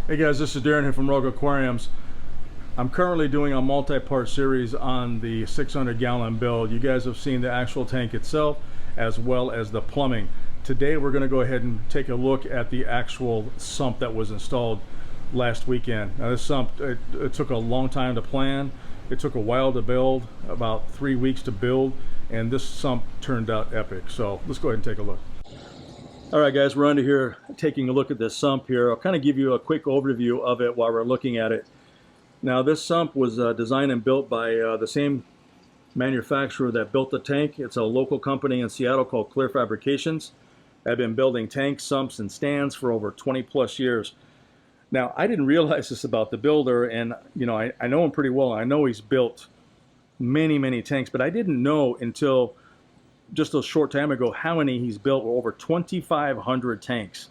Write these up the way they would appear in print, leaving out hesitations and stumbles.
Hey guys, this is Darren here from Rogue Aquariums. I'm currently doing a multi-part series on the 600-gallon build. You guys have seen the actual tank itself as well as the plumbing. Today we're going to go ahead and take a look at the actual sump that was installed last weekend. Now this sump, it took a long time to plan. It took a while to build, about 3 weeks to build, and this sump turned out epic. So let's go ahead and take a look. All right guys, we're under here taking a look at this sump here. I'll kind of give you a quick overview of it while we're looking at it. Now this sump was designed and built by the same manufacturer that built the tank. It's a local company in Seattle called Clear Fabrications. I've been building tanks, sumps, and stands for over 20 plus years. Now I didn't realize this about the builder, and you know, I know him pretty well. I know he's built many tanks, but I didn't know until just a short time ago how many he's built. Over 2,500 tanks,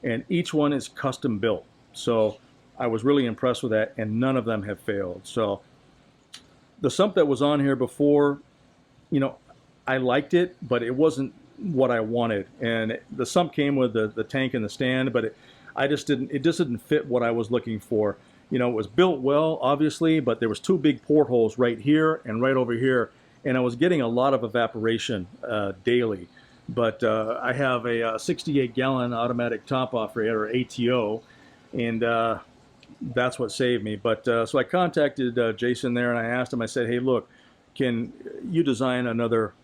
and each one is custom built. So I was really impressed with that, and none of them have failed. So the sump that was on here before, you know, I liked it, but it wasn't what I wanted. And the sump came with the tank and the stand, but it just didn't fit what I was looking for. You know, it was built well, obviously, but there was two big portholes right here and right over here, and I was getting a lot of evaporation daily. But I have a 68-gallon automatic top-off radiator, or ATO, and that's what saved me. But so I contacted Jason there, and I asked him, I said, hey, look, can you design another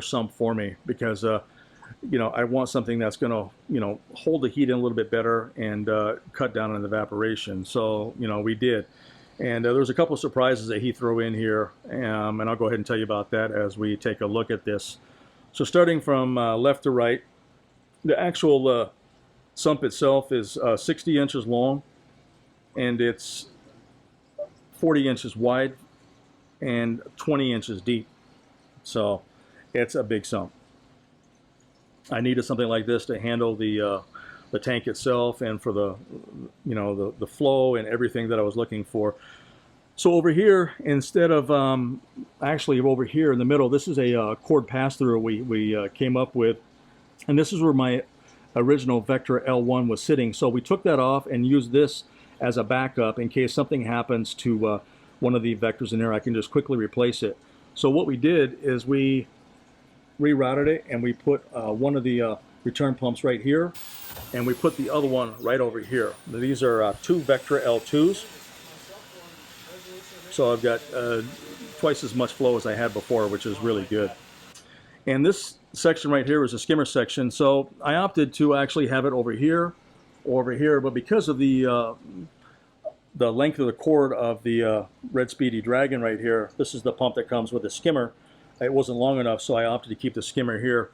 sump for me? Because you know, I want something that's going to, you know, hold the heat in a little bit better and cut down on the evaporation. So, you know, we did. And there's a couple of surprises that he threw in here, and I'll go ahead and tell you about that as we take a look at this. So starting from left to right, the actual sump itself is 60 inches long, and it's 40 inches wide and 20 inches deep. So it's a big sump. I needed something like this to handle the tank itself, and for the, you know, the flow and everything that I was looking for. So over here, instead of actually over here in the middle, this is a cord pass-through we came up with, and this is where my original Vector L1 was sitting. So we took that off and used this as a backup in case something happens to one of the vectors in there. I can just quickly replace it. So what we did is we rerouted it, and we put one of the return pumps right here, and we put the other one right over here. Now, these are two Vector L2s, so I've got twice as much flow as I had before, which is really good. And this section right here is a skimmer section, so I opted to actually have it over here or over here, but because of the length of the cord of the Red Speedy Dragon right here, this is the pump that comes with the skimmer. It wasn't long enough, so I opted to keep the skimmer here.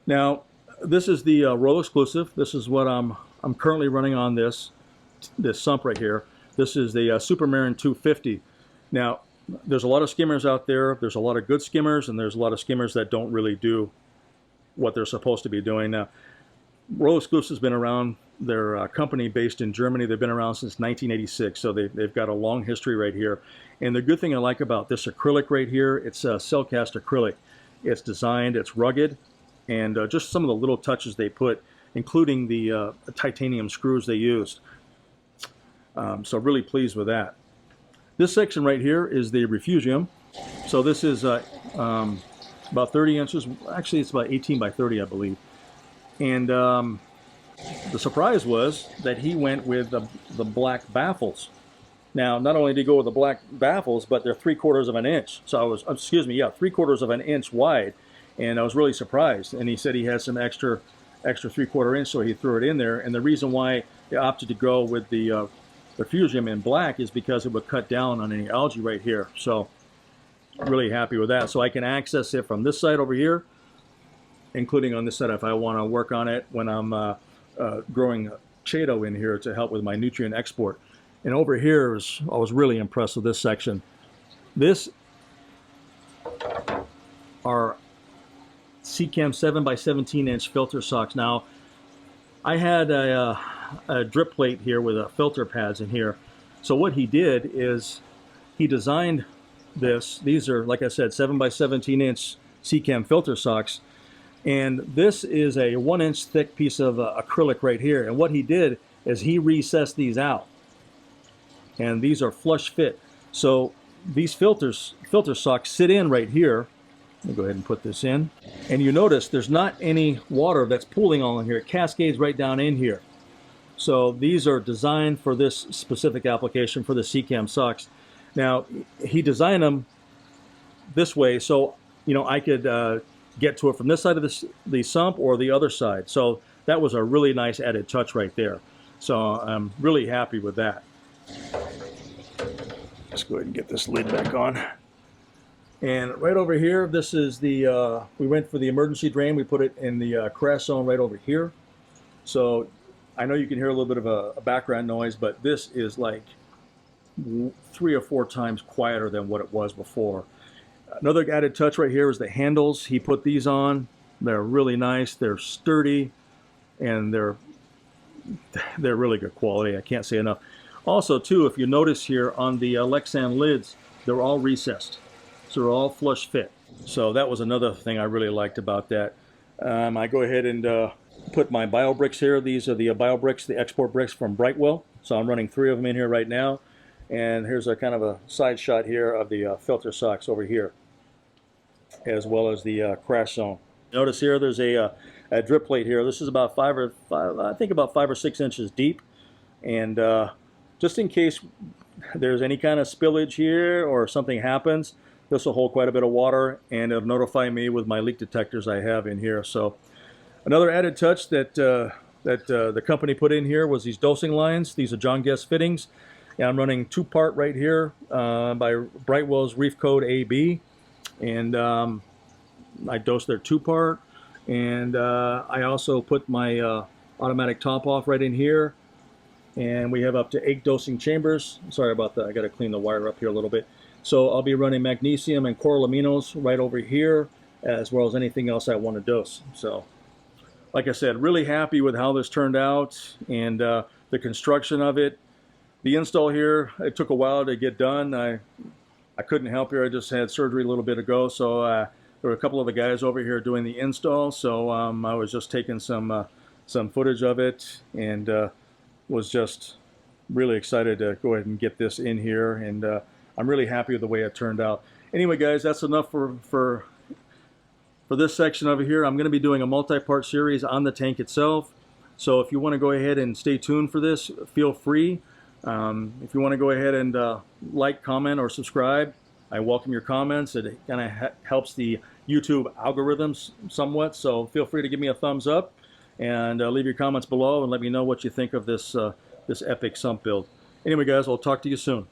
Now, this is the roll exclusive. This is what I'm currently running on this sump right here. This is the Supermarine 250. Now, there's a lot of skimmers out there. There's a lot of good skimmers, and there's a lot of skimmers that don't really do what they're supposed to be doing. Now, Roll Exclusive has been around. They're a company based in Germany. They've been around since 1986, so they've got a long history right here. And the good thing I like about this acrylic right here, it's a cell cast acrylic. It's designed, it's rugged, and just some of the little touches they put, including the titanium screws they used. So really pleased with that. This section right here is the Refugium. So this is about 30 inches. Actually, it's about 18 by 30, I believe. And the surprise was that he went with the black baffles. Now, not only did he go with the black baffles, but they're 3/4 of an inch. So I was, excuse me, yeah, 3/4 of an inch wide. And I was really surprised. And he said he had some extra 3/4 inch, so he threw it in there. And the reason why they opted to go with the Refugium in black is because it would cut down on any algae right here. So really happy with that. So I can access it from this side over here, including on this side if I want to work on it when I'm growing Chaeto in here to help with my nutrient export. And over here, I was really impressed with this section. This are Seachem 7x17 inch filter socks. Now, I had a drip plate here with filter pads in here. So what he did is he designed this. These are, like I said, 7x17 inch Seachem filter socks. And this is a 1 inch thick piece of acrylic right here. And what he did is he recessed these out, and these are flush fit. So these filter socks sit in right here. Let me go ahead and put this in, and you notice there's not any water that's pooling on here. It cascades right down in here. So these are designed for this specific application for the Seacam socks. Now he designed them this way so I could get to it from this side of the sump or the other side. So that was a really nice added touch right there. So I'm really happy with that. Let's go ahead and get this lid back on. And right over here, this is the, we went for the emergency drain. We put it in the crash zone right over here. So I know you can hear a little bit of a background noise, but this is like 3 or 4 times quieter than what it was before. Another added touch right here is the handles. He put these on. They're really nice. They're sturdy, and they're really good quality. I can't say enough. Also, too, if you notice here on the Lexan lids, they're all recessed. So they're all flush fit. So that was another thing I really liked about that. I go ahead and put my bio bricks here. These are the bio bricks, the export bricks from Brightwell. So I'm running 3 of them in here right now. And here's a kind of a side shot here of the filter socks over here, as well as the crash zone. Notice here there's a drip plate here. This is about 5 or 6 inches deep, and just in case there's any kind of spillage here or something happens, this will hold quite a bit of water, and it'll notify me with my leak detectors I have in here. So another added touch that the company put in here was these dosing lines. These are John Guest fittings. And I'm running 2-part right here by Brightwell's Reef Code AB, and I dose their 2-part, and I also put my automatic top off right in here, and we have up to 8 dosing chambers. Sorry about that, I got to clean the wire up here a little bit. So I'll be running magnesium and coral aminos right over here, as well as anything else I want to dose. So like I said, really happy with how this turned out, and the construction of it. The install here, it took a while to get done. I couldn't help here. I just had surgery a little bit ago, so there were a couple of the guys over here doing the install. So I was just taking some footage of it, and was just really excited to go ahead and get this in here. And I'm really happy with the way it turned out. Anyway, guys, that's enough for this section over here. I'm going to be doing a multi-part series on the tank itself. So if you want to go ahead and stay tuned for this, feel free. If you want to go ahead and like, comment, or subscribe, I welcome your comments. It kind of helps the YouTube algorithms somewhat, so feel free to give me a thumbs up, and leave your comments below and let me know what you think of this epic sump build. Anyway, guys, I'll talk to you soon.